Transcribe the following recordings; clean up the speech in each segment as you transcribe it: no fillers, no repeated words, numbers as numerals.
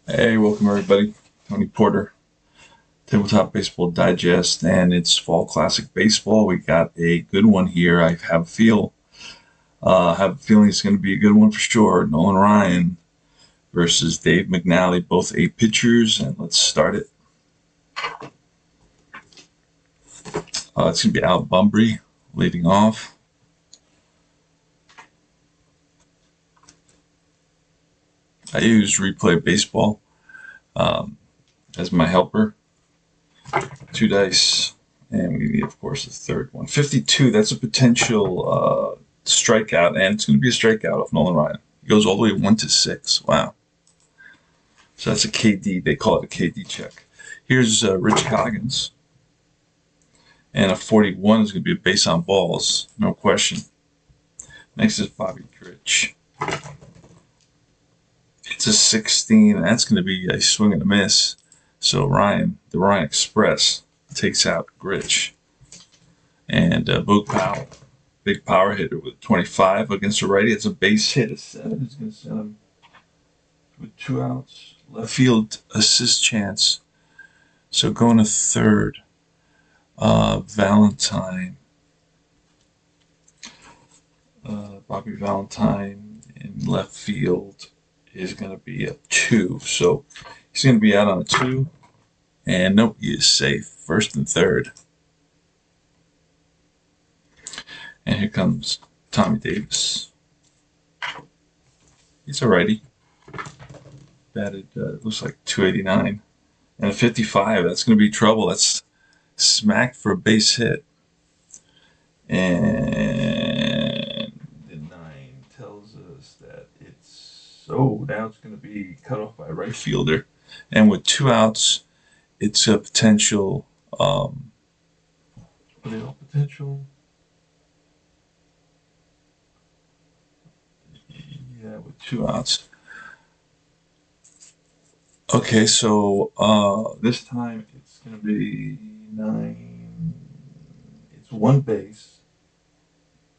Hey, welcome everybody. Tony Porter, Tabletop Baseball Digest, and it's Fall Classic Baseball. We got a good one here. I have a feeling it's going to be a good one for sure. Nolan Ryan versus Dave McNally, both eight pitchers, and let's start it. It's going to be Al Bumbry leading off. I use Replay Baseball as my helper. Two dice, and we need, of course, a third one. 52, that's a potential strikeout, and it's going to be a strikeout of Nolan Ryan. He goes all the way 1-6. Wow. So that's a KD. They call it a KD check. Here's Rich Coggins. And a 41 is going to be a base on balls. No question. Next is Bobby Grich. It's a 16, and that's going to be a swing and a miss. So the Ryan Express, takes out Grich. And Boog Powell, big power hitter with 25 against a righty. It's a base hit. A 7 is going to send him with 2 outs. Left field assist chance. So going to third. Valentine. Bobby Valentine in left field is going to be a 2. So he's going to be out on a 2. And nope, he is safe. First and third. And here comes Tommy Davis. He's a righty. Batted, looks like 289. And a 55, that's going to be trouble. That's smacked for a base hit. And the 9 tells us that now it's going to be cut off by a right fielder. And with 2 outs, it's a potential, are they all potential? Yeah, with 2 outs. Okay, so this time it's going to be 9. It's 1 base,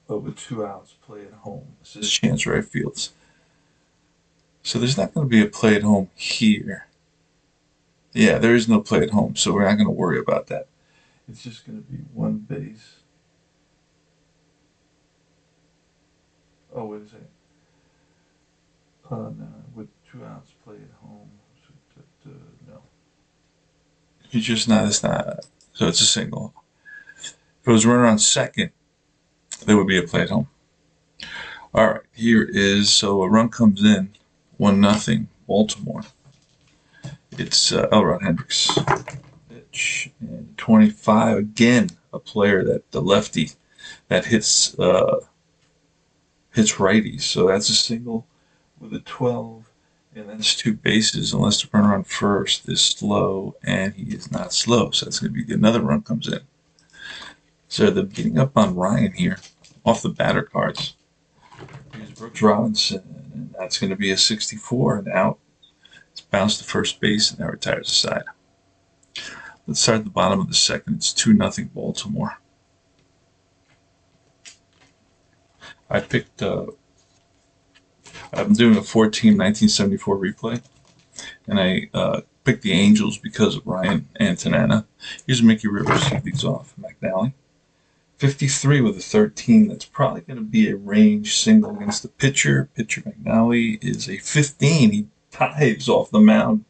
but with 2 outs, play at home. Assist chance right fields. So there's not going to be a play at home here. Yeah, there is no play at home, so we're not going to worry about that. It's just going to be 1 base. Oh, wait a second. No, with 2 outs, play at home. No. It's just not, it's not. So it's a single. If it was runner on second, there would be a play at home. All right, here is, so a run comes in, 1-0, Baltimore. It's Elrod Hendricks. Pitch, and 25, again, a player that the lefty that hits righties. So that's a single with a 12. And that's 2 bases, unless the runner on first is slow, and he is not slow. So that's going to be another run comes in. So they're beating up on Ryan here off the batter cards. Here's Brooks Robinson, and that's going to be a 64 and out. It's bounced to first base, and that retires the side. Let's start at the bottom of the second. It's 2-0 Baltimore. I'm doing a 4-team 1974 replay, and I picked the Angels because of Ryan Antonana. Here's Mickey Rivers. He leads off. McNally. 53 with a 13. That's probably going to be a range single against the pitcher. Pitcher McNally is a 15. He dives off the mound,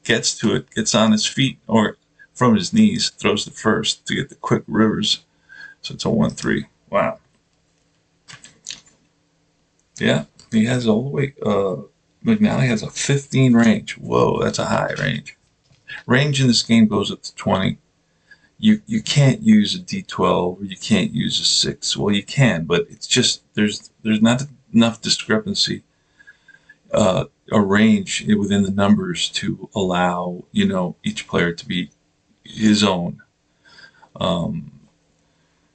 gets to it, gets on his feet, or from his knees, throws the first to get the quick Rivers. So it's a 1-3. Wow. Yeah. He has all the way, McNally has a 15 range. Whoa, that's a high range. Range in this game goes up to 20. You can't use a D12 or you can't use a 6. Well, you can, but it's just, there's not enough discrepancy, a range within the numbers to allow, each player to be his own.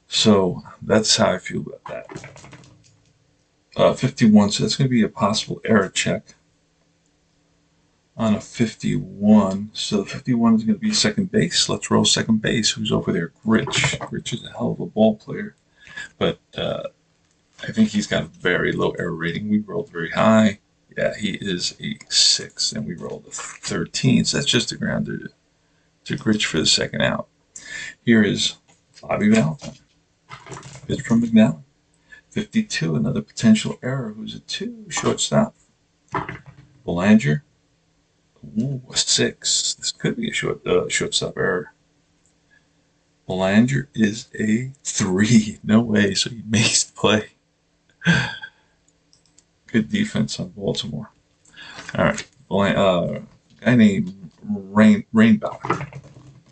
So that's how I feel about that. 51, so that's going to be a possible error check on a 51. So the 51 is going to be second base. Let's roll second base. Who's over there? Grich. Grich is a hell of a ball player, but I think he's got a very low error rating. We rolled very high. Yeah, he is a 6, and we rolled a 13. So that's just a grounder to Gritch for the second out. Here is Bobby Valentine. Pitch from McNally. 52, another potential error. Who's a 2? Shortstop. Belanger. Ooh, a 6. This could be a shortstop error. Belanger is a 3. No way. So he makes the play. Good defense on Baltimore. All right. Guy named Rainbow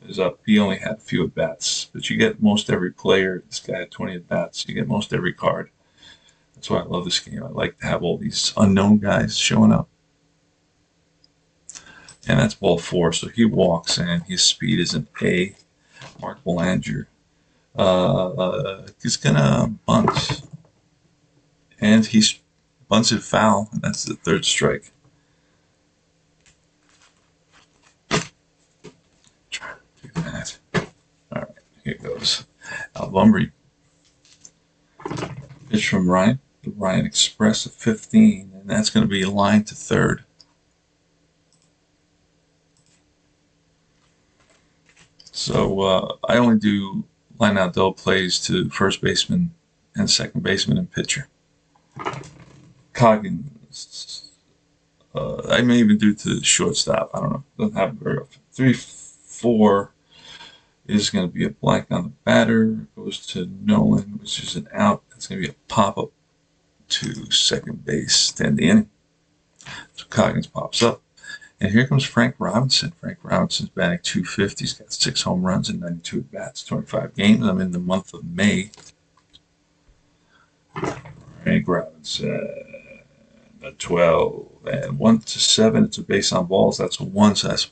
is up. He only had a few at bats, but you get most every player. This guy had 20 at bats. You get most every card. That's why I love this game. I like to have all these unknown guys showing up. And that's ball 4. So he walks in. His speed is an A. Mark Belanger. He's going to bunt. And he bunts it foul. And that's the 3rd strike. Try to do that. All right. Here goes. Montgomery. Pitch from Ryan. The Ryan Express at 15. And that's going to be a line to 3rd. So I only do line out double plays to first baseman and second baseman and pitcher. Coggins, I may even do to the shortstop. I don't know. Doesn't happen very often. 3-4 is going to be a blank on the batter. Goes to Nolan, which is an out. It's going to be a pop up to second base to end the inning. So Coggins pops up. And here comes Frank Robinson. Frank Robinson's batting .250. He's got 6 home runs and 92 at bats, 25 games. I'm in the month of May. Frank Robinson, a 12, and 1-7. It's a base on balls. That's a 1, so that's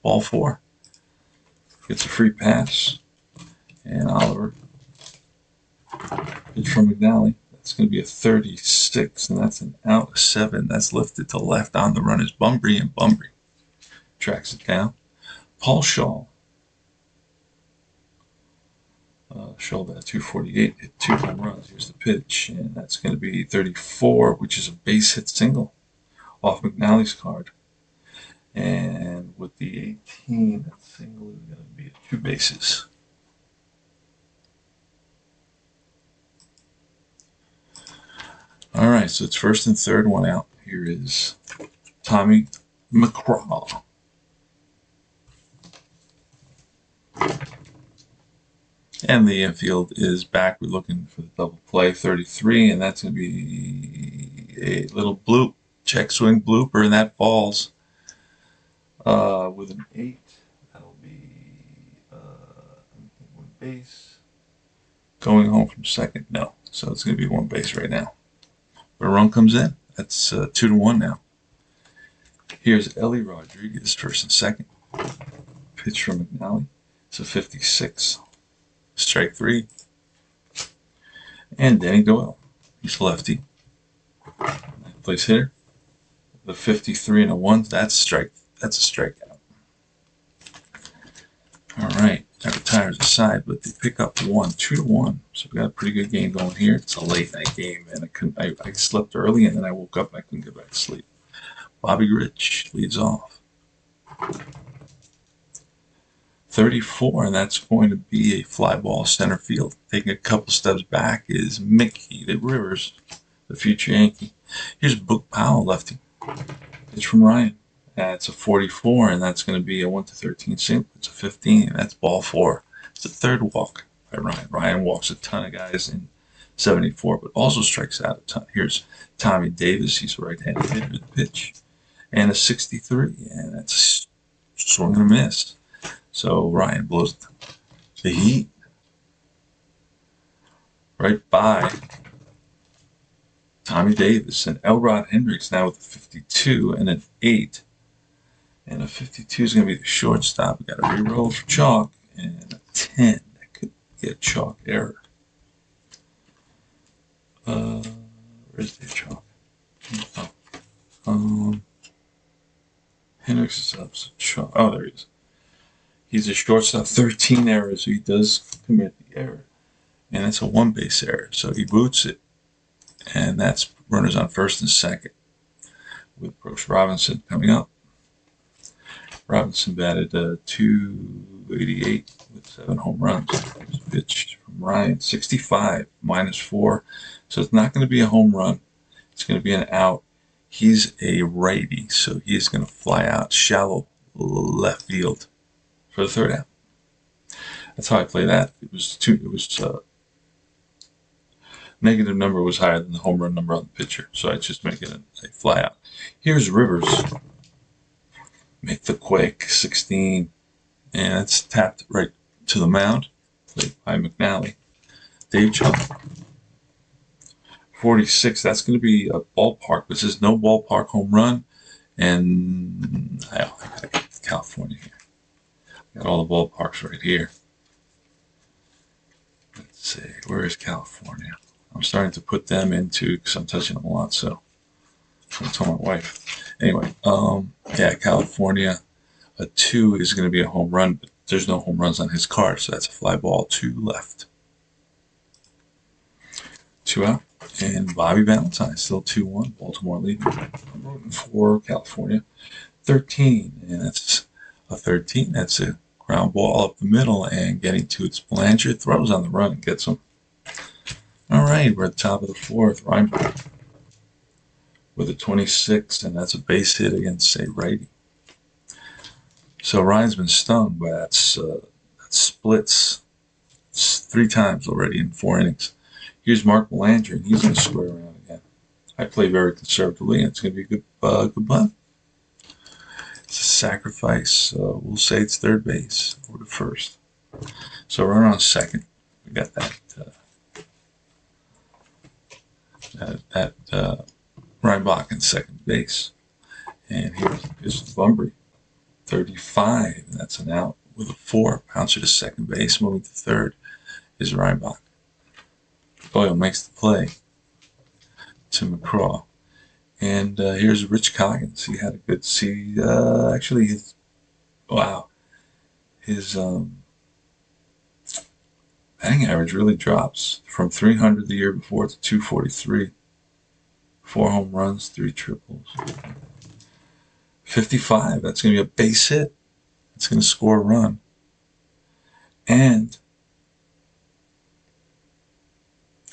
ball 4. Gets a free pass. And Oliver. Pitch from McNally. It's going to be a 36, and that's an out. A 7. That's lifted to left on the run is Bunbury, and Bunbury tracks it down. Paul Shaw. Shaw at 248, hit 2 home runs. Here's the pitch, and that's going to be 34, which is a base hit single off McNally's card. And with the 18, that single is going to be 2 bases. All right, so it's 1st and 3rd, 1 out. Here is Tommy McCraw. And the infield is back. We're looking for the double play, 33, and that's going to be a little bloop, check swing blooper, and that falls with an 8. That'll be 1 base. Going home from second, no. So it's going to be 1 base right now. But a run comes in. That's 2-1 now. Here's Ellie Rodriguez, 1st and 2nd. Pitch from McNally. It's a 56. Strike 3. And Danny Doyle. He's lefty. Place hitter. The 53 and a 1. That's a strikeout. All right. That retires aside, but they pick up 1, 2-1. So we got a pretty good game going here. It's a late night game, and I slept early, and then I woke up and I couldn't get back to sleep. Bobby Rich leads off. 34, and that's going to be a fly ball center field. Taking a couple steps back is Mickey Rivers, the future Yankee. Here's Book Powell, lefty. It's from Ryan. It's a 44, and that's going to be a 1-13 single. It's a 15, and that's ball 4. It's the 3rd walk by Ryan. Ryan walks a ton of guys in 74, but also strikes out a ton. Here's Tommy Davis. He's a right-handed hitter with the pitch. And a 63, and that's a swing and a miss. So Ryan blows the heat right by Tommy Davis. And Elrod Hendricks now with a 52 and an 8. And a 52 is going to be the shortstop. We got a reroll for chalk, and a 10. That could be a chalk error. Where's the chalk? Hendricks is up. So chalk. Oh, there he is. He's a shortstop. 13 errors, so he does commit the error, and it's a 1 base error. So he boots it, and that's runners on 1st and 2nd. with Brooks Robinson coming up. Robinson batted .288 with 7 home runs. Here's a pitch from Ryan, 65, -4. So it's not going to be a home run. It's going to be an out. He's a righty, so he's going to fly out shallow left field for the third out. That's how I play that. It was negative number was higher than the home run number on the pitcher, so I just make it a fly out. Here's Rivers. Make the quick 16, and it's tapped right to the mound, played by McNally. Dave Chuck, 46. That's going to be a ballpark. This is no ballpark home run, and I gotta get California here. Got all the ballparks right here. Let's see, where is California? I'm starting to put them into, because I'm touching them a lot, so I told my wife. Anyway, yeah, California, a 2 is going to be a home run, but there's no home runs on his card, so that's a fly ball, 2 left. 2 out, and Bobby Valentine, still 2-1, Baltimore leading. I'm rooting for California. 13, and that's a 13. That's a ground ball up the middle, and getting to its Blanchard, throws on the run and gets him. All right, we're at the top of the 4th. Reinberg with a 26, and that's a base hit against a righty. So Ryan's been stung by that splits 3 times already in 4 innings. Here's Mark Belanger, and he's going to square around again. I play very conservatively, and it's going to be a good bunt. It's a sacrifice. We'll say it's third base or the first. So runner on second. We got that Reinbach in second base. And here's Bumbry, 35, and that's an out with a 4. Bouncer to second base, moving to third is Reinbach. Doyle makes the play to McCraw. And here's Rich Coggins. He had a good actually his batting average really drops from 300 the year before to 243. 4 home runs, 3 triples. 55, that's going to be a base hit. It's going to score a run. And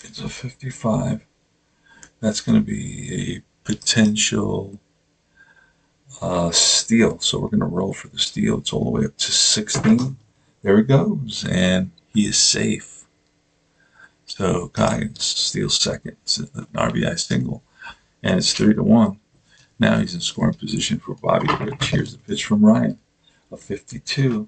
it's a 55. That's going to be a potential steal. So we're going to roll for the steal. It's all the way up to 16. There it goes. And he is safe. So Coggins steals second. It's an RBI single. And it's 3-1. Now he's in scoring position for Bobby Rich. Here's the pitch from Ryan. A 52.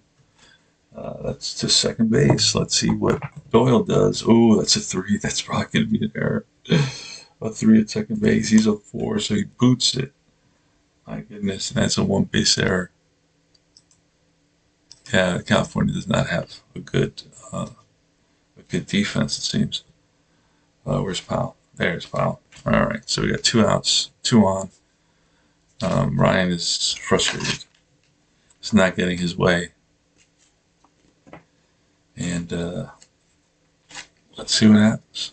That's to second base. Let's see what Doyle does. Oh, that's a 3. That's probably going to be an error. A 3 at second base. He's a 4, so he boots it. My goodness, and that's a 1 base error. Yeah, California does not have a good defense, it seems. Where's Powell? There's Powell. All right, so we got 2 outs, 2 on. Ryan is frustrated. He's not getting his way. And let's see what happens.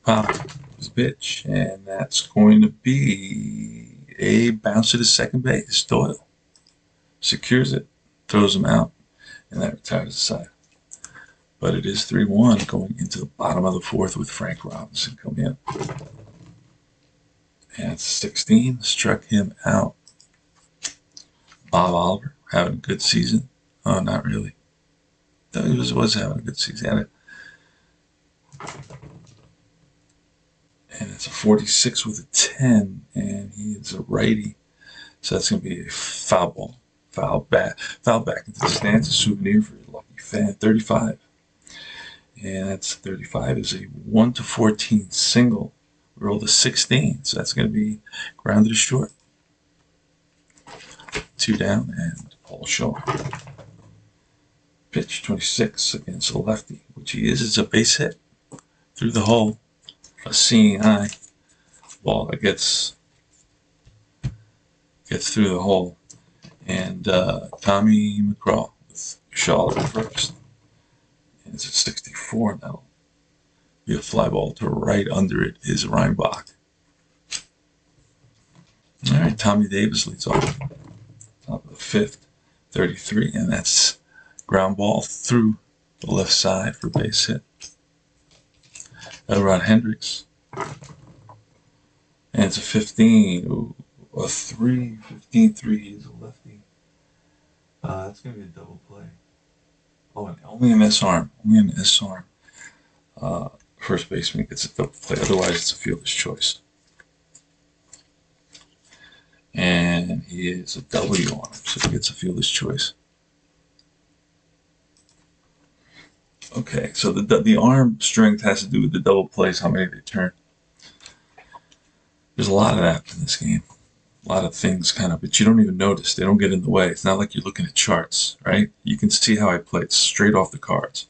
Powell, his pitch, and that's going to be a bouncer to second base. Doyle secures it, throws him out, and that retires the side. But it is 3-1 going into the bottom of the 4th with Frank Robinson coming in. And 16 struck him out. Bob Oliver having a good season. Oh, not really. No, he was having a good season. And it's a 46 with a 10, and he is a righty. So that's going to be a foul ball. Foul back into the stands, a souvenir for your lucky fan. 35. And that's 35 is a 1-14 single. We rolled a 16, so that's going to be grounded to short. 2 down, and Paul Shaw. Pitch 26 against a lefty, which he is. It's a base hit through the hole. A seeing eye. Ball that gets through the hole. And Tommy McCraw with Shaw at first. And it's at 64 now. Be a fly ball to right under it is Reinbach. All right, Tommy Davis leads off. Top of the fifth, 33, and that's ground ball through the left side for base hit. Elrod Hendricks. And it's a 15. Ooh, a 3. 15-3. He's a lefty. That's going to be a double play. Oh, and only an S arm. Only an S arm. First baseman gets a double play. Otherwise, it's a fielder's choice. And he is a W on him, so he gets a fielder's choice. Okay, so the arm strength has to do with the double plays, how many they turn. There's a lot of that in this game. A lot of things kind of, but you don't even notice. They don't get in the way. It's not like you're looking at charts, right? You can see how I play it straight off the cards.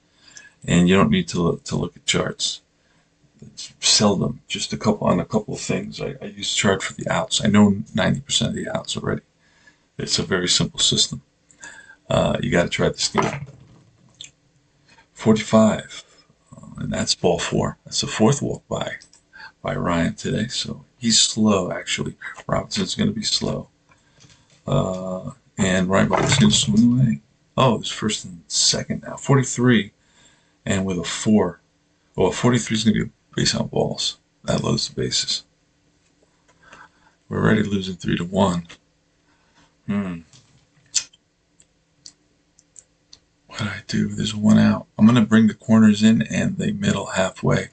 And you don't need to look at charts. It's seldom, just a couple of things. I use chart for the outs. I know 90% of the outs already. It's a very simple system. You got to try this game. 45, and that's ball 4. That's the fourth walk by Ryan today. So he's slow, actually. Robinson's going to be slow. And Ryan Barber's going to swing away. Oh, it's first and second now. 43, and with a 4. Oh, a 43 is going to be a base on balls. That loads the bases. We're already losing 3-1. What do I do? There's 1 out. I'm going to bring the corners in and the middle halfway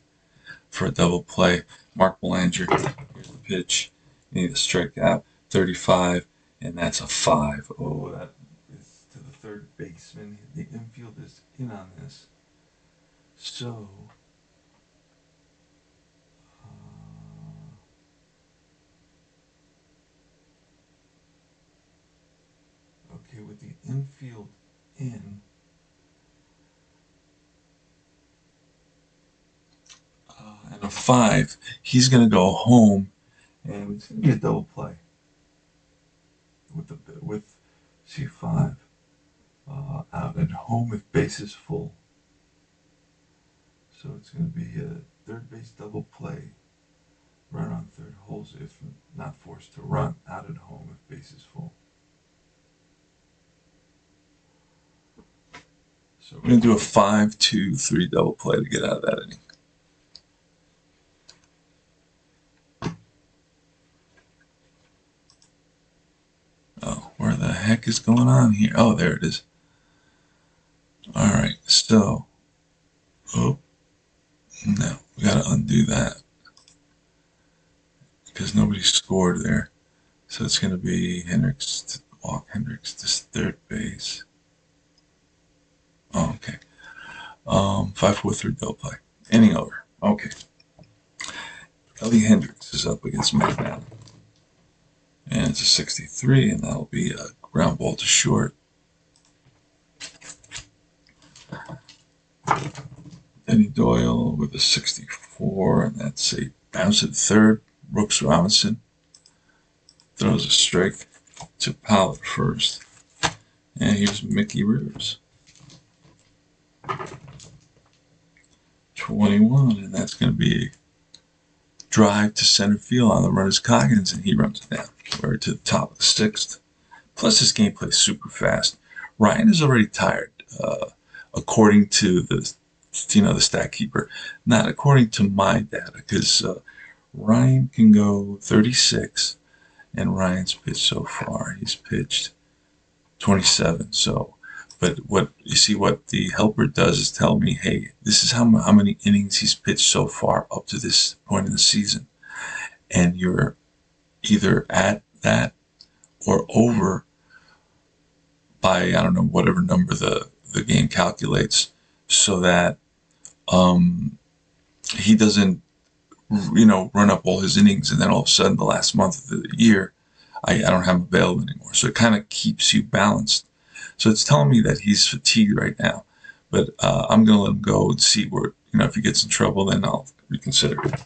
for a double play. Mark Belanger, here's the pitch. You need a strikeout. 35, and that's a 5. Oh, that is to the third baseman. The infield is in on this. So, okay, with the infield in, and a 5, he's going to go home, and it's going to be a double play with C5 out at home if base is full. So it's going to be a third base double play. Run on third holes if not forced to run out at home if base is full. So we're going to do a 5-2-3 double play to get out of that inning. Oh, where the heck is going on here? Oh, there it is. All right, so, oh, no, we got to undo that because nobody scored there. So it's going to be Hendricks to walk Hendricks to third base. Oh, okay. 5-4-3 double play. Inning over. Okay. Ellie Hendricks is up against McNally. And it's a 63, and that'll be a ground ball to short. Denny Doyle with a 64, and that's a bounce at third. Brooks Robinson throws a strike to Powell at first. And here's Mickey Rivers. 21, and that's going to be a drive to center field on the runner's Coggins, and he runs it down. We're to the top of the 6th. Plus, his gameplay is super fast. Ryan is already tired, according to the stat keeper. Not according to my data, because Ryan can go 36, and Ryan's pitched so far. He's pitched 27. So, but what you see, what the helper does is tell me, hey, this is how many innings he's pitched so far up to this point in the season, and you're either at that or over by, I don't know, whatever number the game calculates, so that he doesn't, run up all his innings, and then all of a sudden the last month of the year, I don't have him available anymore. So it kind of keeps you balanced. So it's telling me that he's fatigued right now, but I'm going to let him go and see where, if he gets in trouble, then I'll reconsider it.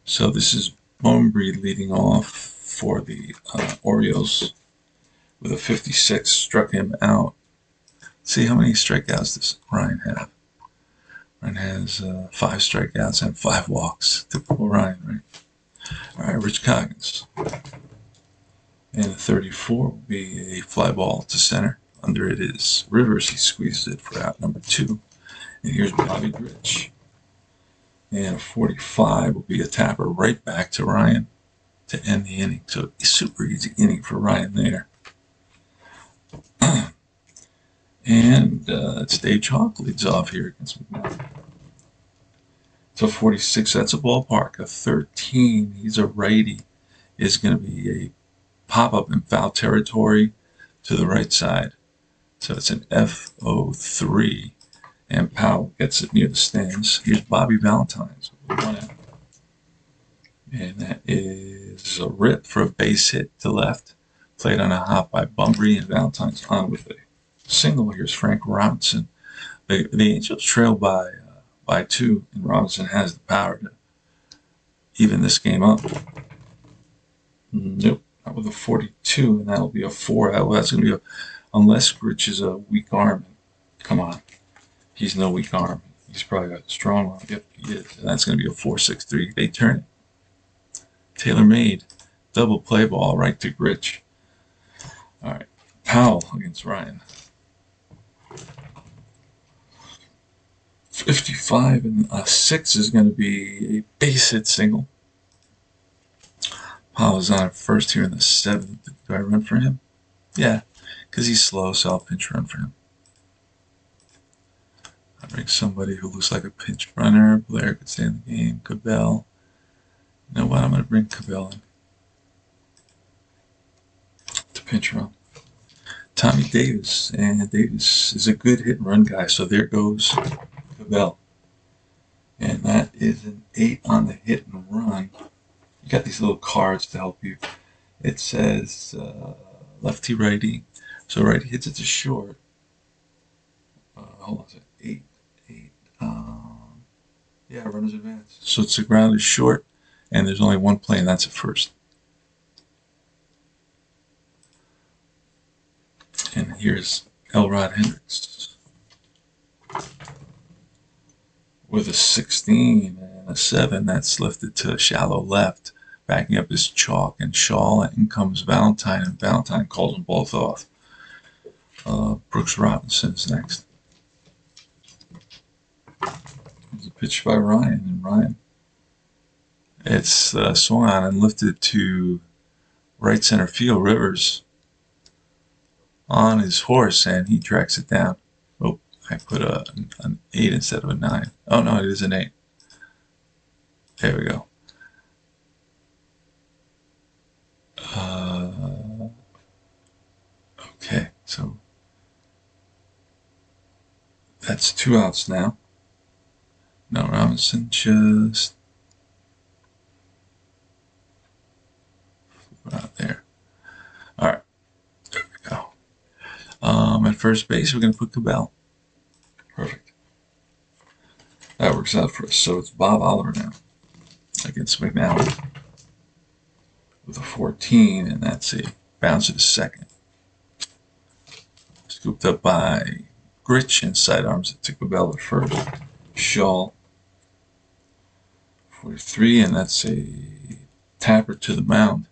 So this is Bunbury leading off for the Orioles with a 56, struck him out. See how many strikeouts does Ryan have? Ryan has 5 strikeouts and 5 walks. Typical Ryan, right? All right, Rich Coggins. And the 34 will be a fly ball to center. Under it is Rivers. He squeezed it for out number 2. And here's Bobby Grich. And a 45 will be a tapper right back to Ryan to end the inning. So a super easy inning for Ryan there. And it's Dave Chalk leads off here against McNally. So 46, that's a ballpark. A 13, he's a righty, is going to be a pop-up in foul territory to the right side. So it's an FO3, and Powell gets it near the stands. Here's Bobby Valentine's with 1 out. And that is a rip for a base hit to left. Played on a hop by Bumbry, and Valentine's on with a single. Here's Frank Robinson. The Angels trail by 2, and Robinson has the power to even this game up. Nope, not with a 42, and that'll be a 4. That's going to be unless Grich is a weak arm. Come on, he's no weak arm. He's probably got a strong arm. Yep, he is. And that's going to be a 4-6-3. They turn it. Taylor made double play ball right to Grich. All right, Powell against Ryan. 55 and a 6 is going to be a base hit single. Powell's on at first here in the 7th. Do I run for him? Yeah, because he's slow, so I'll pinch run for him. I bring somebody who looks like a pinch runner. Blair could stay in the game. Cabell. You know what? I'm going to bring Cabell in to pinch run. Tommy Davis. And Davis is a good hit and run guy, so there goes Cabell. And that is an 8 on the hit and run. You got these little cards to help you. It says lefty righty. So righty hits it to short. Hold on a second. 8. Yeah, runners advance. So it's the ground is short, and there's only one play, and that's at first. And here's Elrod Hendricks with a 16 and a 7. That's lifted to shallow left. Backing up is Chalk and Shaw, and in comes Valentine, and Valentine calls them both off. Brooks Robinson is next. There's a pitch by Ryan, and Ryan, it's swung on and lifted to right center field. Rivers on his horse, and he tracks it down. Oh, I put an 8 instead of a 9. Oh no, it is an 8. There we go. Okay, so that's 2 outs now. No, Robinson just out there. All right, there we go. At first base, we're going to put Cabell. Perfect. That works out for us. So it's Bob Oliver now against McNally with a 14, and that's a bounce to second. Scooped up by Grich and sidearms it to Cabell at first. Shaw 43, and that's a tapper to the mound.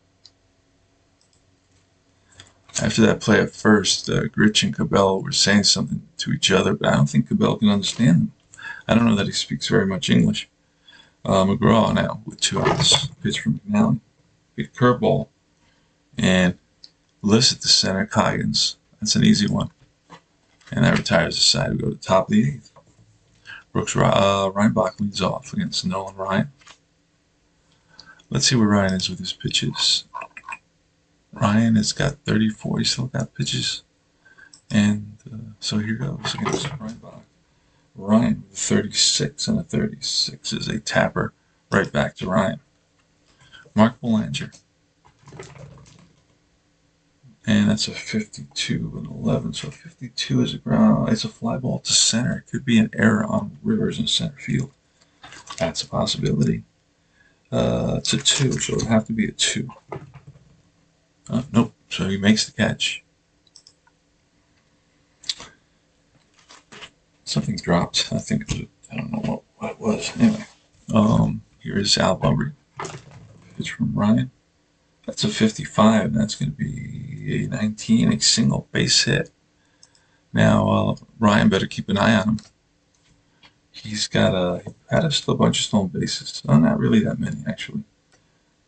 After that play at first, Grich and Cabell were saying something to each other, but I don't think Cabell can understand them. I don't know that he speaks very much English. McGraw now with 2 outs. Pitch from McNally. Big curveball. And lifts at the center, Coggins. That's an easy one. And that retires the side. We go to the top of the 8th. Brooks Reinbach leads off against Nolan Ryan. Let's see where Ryan is with his pitches. Ryan has got 34. He's still got pitches. And so here goes against Reinbach. Ryan with 36, and a 36 is a tapper right back to Ryan. Mark Belanger. And that's a 52 and 11. So 52 is a ground. It's a fly ball to center. It could be an error on Rivers in center field. That's a possibility. It's a 2, so it would have to be a 2. Nope. So he makes the catch. Something dropped. I think it was, I don't know what it was. Anyway, here is Al Bumbry. Pitch from Ryan. That's a 55, and that's going to be a 19, a single base hit. Now, Ryan better keep an eye on him. He's had a bunch of stolen bases. Oh, not really that many, actually.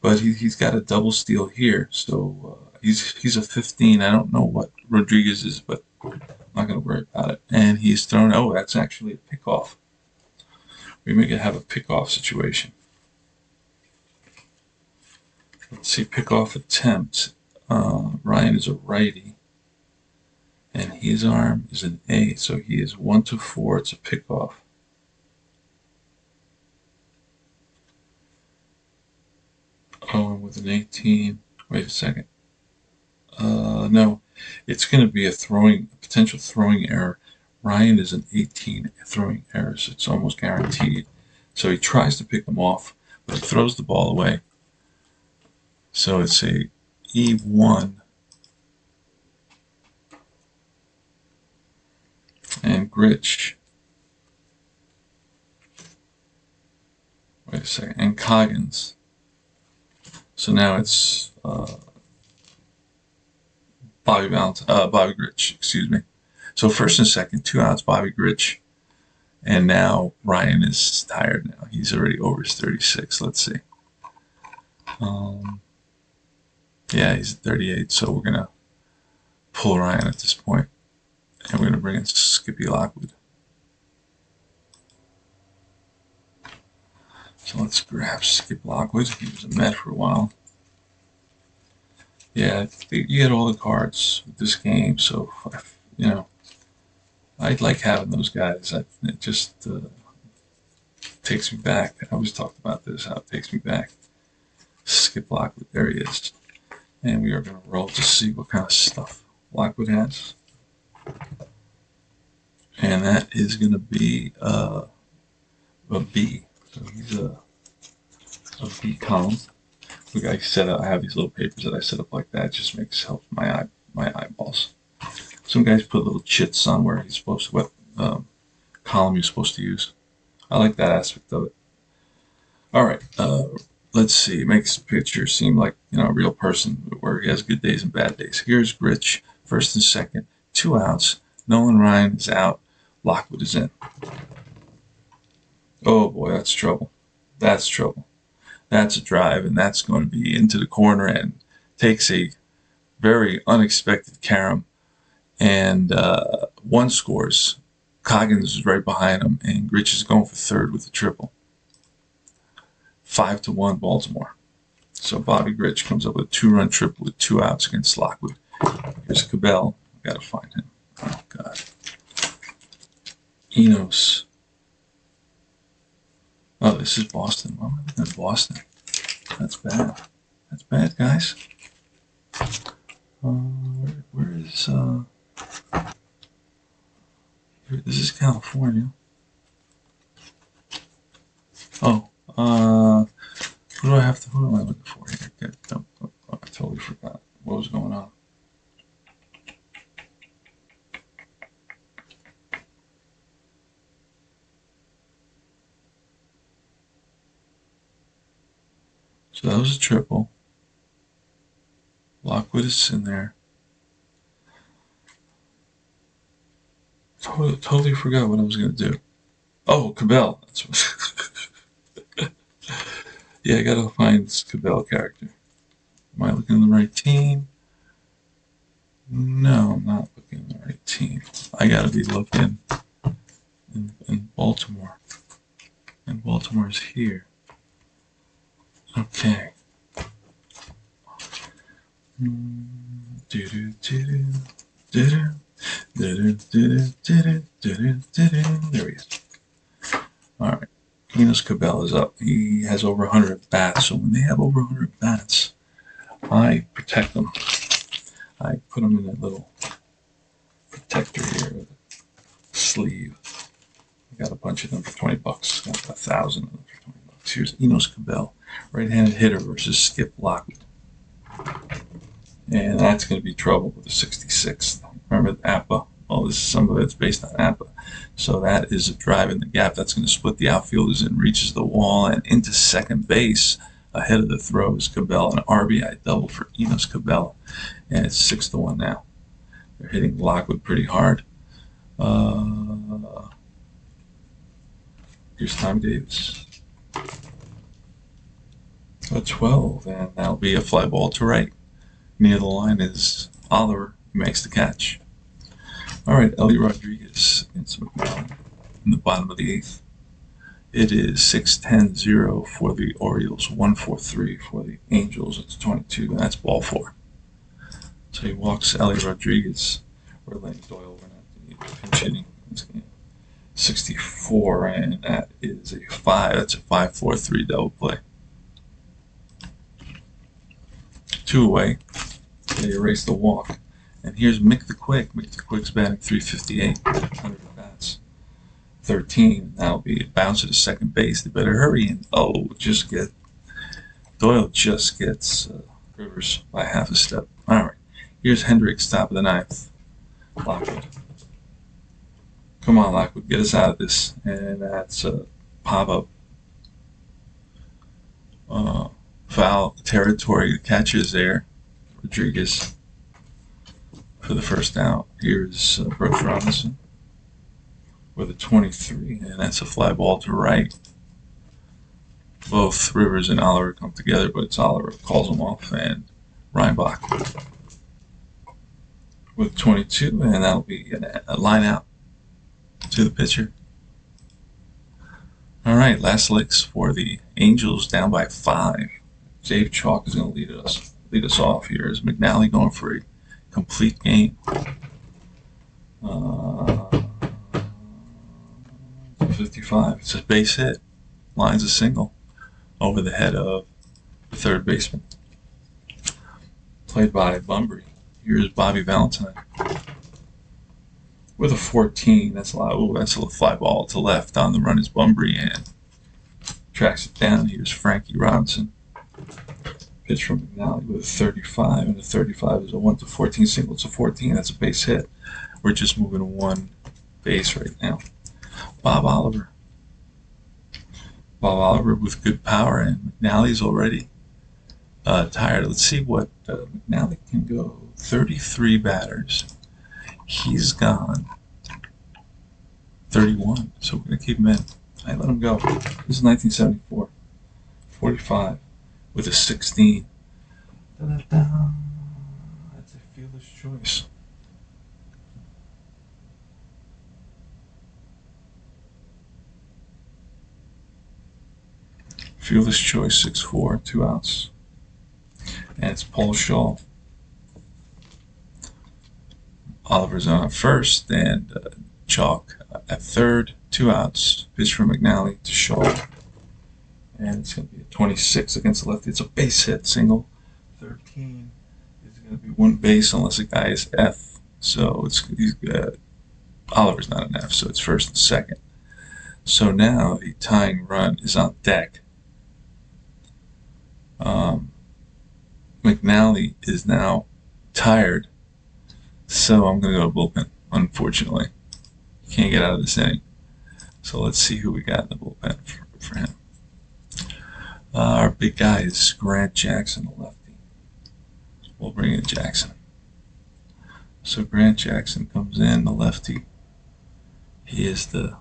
But he's got a double steal here, so he's a 15. I don't know what Rodriguez is, but I'm not going to worry about it. And he's thrown. Oh, that's actually a pickoff. We may have a pickoff situation. Let's see, pickoff attempt. Ryan is a righty, and his arm is an A, so he is 1-4. It's a pickoff. Oh, and with an 18. Wait a second. No, it's going to be a potential throwing error. Ryan is an 18 throwing error, so it's almost guaranteed. So he tries to pick him off, but he throws the ball away. So it's a E1. And Gritch. Wait a second. And Coggins. So now it's Bobby Gritch, excuse me. So first and second, 2 outs, Bobby Gritch. And now Ryan is tired now. He's already over his 36. Let's see. Yeah, he's at 38, so we're going to pull Ryan at this point. And we're going to bring in Skippy Lockwood. So let's grab Skip Lockwood. He was a Met for a while. Yeah, you get all the cards with this game, so, you know, I like having those guys. It just takes me back. I always talked about this, how it takes me back. Skip Lockwood, there he is. And we are going to roll to see what kind of stuff Lockwood has. And that is going to be a B. So he's a B column. Look, I have these little papers that I set up like that. It just helps my eyeballs. Some guys put little chits on where he's supposed to, what column you're supposed to use. I like that aspect of it. All right, let's see. It makes the picture seem like, you know, a real person where he has good days and bad days. Here's Gritch, first and second, 2 outs. Nolan Ryan is out. Lockwood is in. Oh boy, that's trouble. That's trouble. That's a drive, and that's going to be into the corner and takes a very unexpected carom. And one scores. Coggins is right behind him, and Gritch is going for third with a triple. 5-1 Baltimore. So Bobby Gritch comes up with a 2-run triple with 2 outs against Lockwood. Here's Cabell. I gotta find him. Oh God. Enos. Oh, this is Boston. Why am I looking at Boston? That's bad. That's bad, guys. Where is this is California. Oh, who am I looking for here? I totally forgot what was going on. So that was a triple. Lockwood is in there. Totally forgot what I was going to do. Oh, Cabell. That's what yeah, I got to find this Cabell character. Am I looking at the right team? No, I'm not looking at the right team. I got to be looking in Baltimore. And Baltimore's here. Okay. There he is. All right. Enos Cabell is up. He has over 100 bats. So when they have over 100 bats, I protect them. I put them in a little protector here, sleeve. I got a bunch of them for $20. Got 1,000 of them for $20. Here's Enos Cabell, right-handed hitter versus Skip Lockwood. And that's going to be trouble with the 66. Remember APA? Well, some of it's based on APA. So that is a drive in the gap. That's going to split the outfielders and reaches the wall and into second base. ahead of the throw is Cabela, an RBI double for Enos Cabela, and it's 6-1 now. They're hitting Lockwood pretty hard. Here's Tommy Davis. A 12, and that'll be a fly ball to right. Near the line is Oliver, who makes the catch. All right, Ellie Rodriguez against McNally in the bottom of the 8th. It is 6-10-0 for the Orioles, 1-4-3 for the Angels. It's 22, and that's ball 4. So he walks Ellie Rodriguez. We're letting Doyle run out the pinch hitting in this game. 64, and that is a 5. That's a 5-4-3 double play. 2 away. They erase the walk. And here's Mick the Quick. Mick the Quick's batting .358, 100 bats. 13. That'll be a bouncer to second base. They better hurry and Doyle just gets Rivers by half a step. All right. Here's Hendricks, top of the 9th. Lockwood. Come on, Lockwood, get us out of this. And that's a pop-up. Foul territory. The catcher is there. Rodriguez for the first down. Here's Brooks Robinson with a 23, and that's a fly ball to right. Both Rivers and Oliver come together, but it's Oliver who calls them off, and Reinbach with 22, and that'll be a line out to the pitcher. All right, last licks for the Angels, down by 5. Dave Chalk is going to lead us off here. Is McNally going for a complete game? 55. It's a base hit. Lines a single over the head of the third baseman. Played by Bunbury. Here's Bobby Valentine with a 14. That's a lot. Oh, that's a fly ball to left. On the run is Bunbury and tracks it down. Here's Frankie Robinson. Pitch from McNally with a 35, and the 35 is a 1-14 single. It's a 14. That's a base hit. We're just moving one base right now. Bob Oliver. Bob Oliver with good power, and McNally's already tired. Let's see what McNally can go. 33 batters. He's gone 31, so we're going to keep him in. I let him go. This is 1974. 45 with a 16. Da-da-da. That's a fearless choice. Fearless choice, 6'4", 2 outs. And it's Paul Shaw. Oliver's on at first, and Chalk at third, 2 outs. Pitch from McNally to Shaw. And it's going to be a 26 against the lefty. It's a base hit, single. 13 is going to be one base unless a guy is F. So Oliver's not an F, so it's first and second. So now the tying run is on deck. McNally is now tired, so I'm going to go to bullpen, unfortunately. Can't get out of this inning. So let's see who we got in the bullpen for him. Our big guy is Grant Jackson, the lefty. We'll bring in Jackson. So Grant Jackson comes in, the lefty. He is the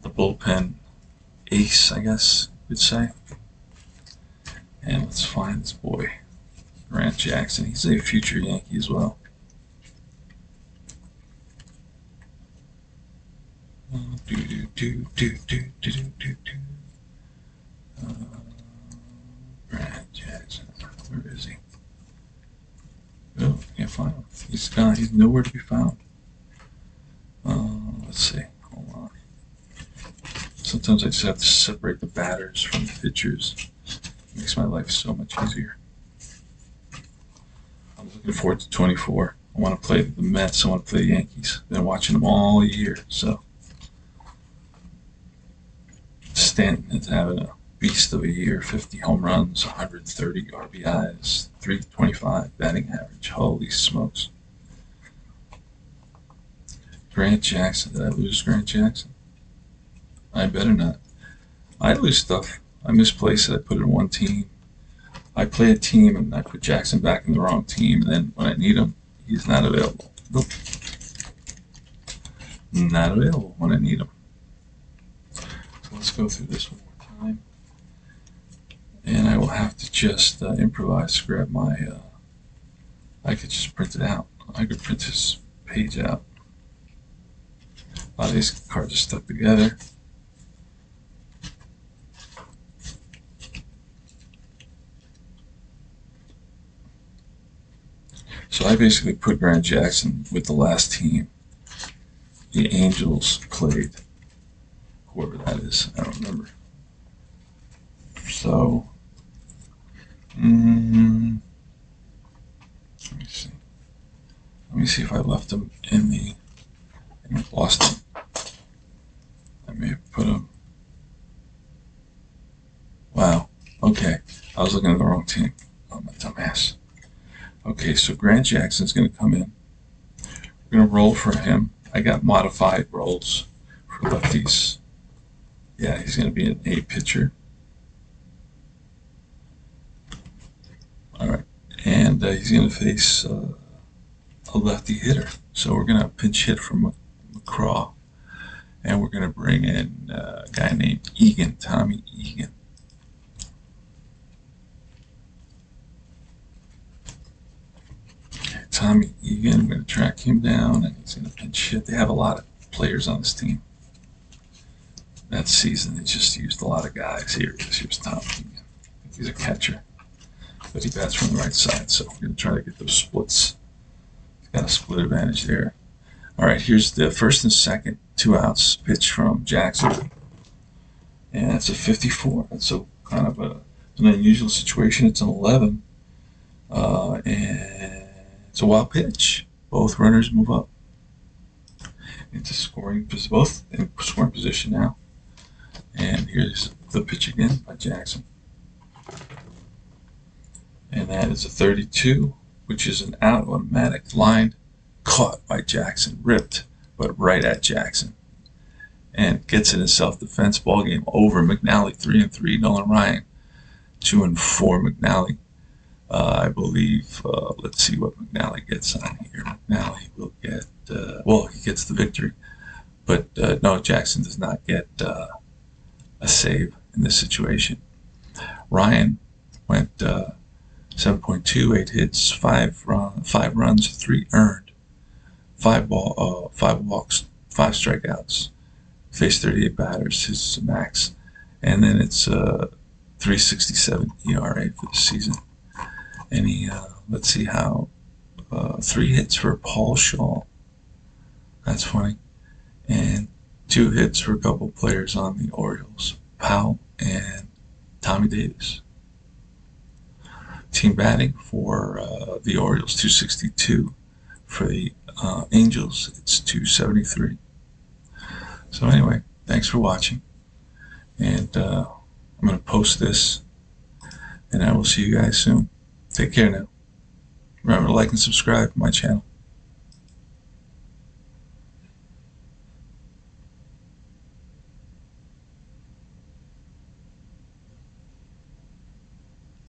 bullpen ace, I guess you'd say. And let's find this boy, Grant Jackson. He's a future Yankee as well. Grant Jackson, where is he? Oh, can't find him. He's gone. He's nowhere to be found. Let's see. Hold on. Sometimes I just have to separate the batters from the pitchers. It makes my life so much easier. I'm looking forward to 24. I want to play the Mets. I want to play the Yankees. Been watching them all year. So Stanton is having a beast of a year. 50 home runs, 130 RBIs, 325 batting average. Holy smokes. Grant Jackson. Did I lose Grant Jackson? I better not. I lose stuff. I misplaced it. I put it in one team. I play a team and I put Jackson back in the wrong team, and then when I need him, he's not available. Nope. Not available when I need him. So let's go through this one more time. And I will have to just improvise, grab my, I could just print it out. I could print this page out. A lot of these cards are stuck together. So I basically put Grant Jackson with the last team the Angels played. Whoever that is, I don't remember. So, let me see. Let me see if I left him in Boston. I may have put him. Wow. Okay. I was looking at the wrong team. Oh, my dumbass. Okay, so Grant Jackson's going to come in. We're going to roll for him. I got modified rolls for lefties. Yeah, he's going to be an A pitcher. All right. And he's going to face a lefty hitter. So we're going to pinch hit from McCraw. And we're going to bring in a guy named Egan, Tommy Egan. Okay, Tommy Egan, I'm going to track him down, and he's going to pinch hit. They have a lot of players on this team. That season, they just used a lot of guys. Here he is. Here's Tommy Egan. I think he's a catcher, but he bats from the right side, so we're going to try to get those splits. He's got a split advantage there. All right, here's the first and second, 2 outs pitch from Jackson. And that's a 54. That's a kind of an unusual situation. It's an 11. And it's a wild pitch. Both runners move up into scoring, both in scoring position now. And here's the pitch again by Jackson. And that is a 32, which is an out automatic line. Caught by Jackson, ripped, but right at Jackson, and gets it in self-defense. Ball game over. McNally 3-3. Nolan Ryan 2-4. McNally, I believe. Let's see what McNally gets on here. McNally will get. Well, he gets the victory, but no, Jackson does not get a save in this situation. Ryan went 7.2, 8 hits, 5 runs, 3 earned. 5 walks, 5 strikeouts, faced 38 batters, his max, and then it's 3.67 ERA for the season. And he, let's see how, 3 hits for Paul Shaw. That's funny, and 2 hits for a couple players on the Orioles, Powell and Tommy Davis. Team batting for the Orioles 262. For the Angels, it's 273. So anyway, thanks for watching, and I'm going to post this, and I will see you guys soon. Take care now. Remember to like and subscribe to my channel.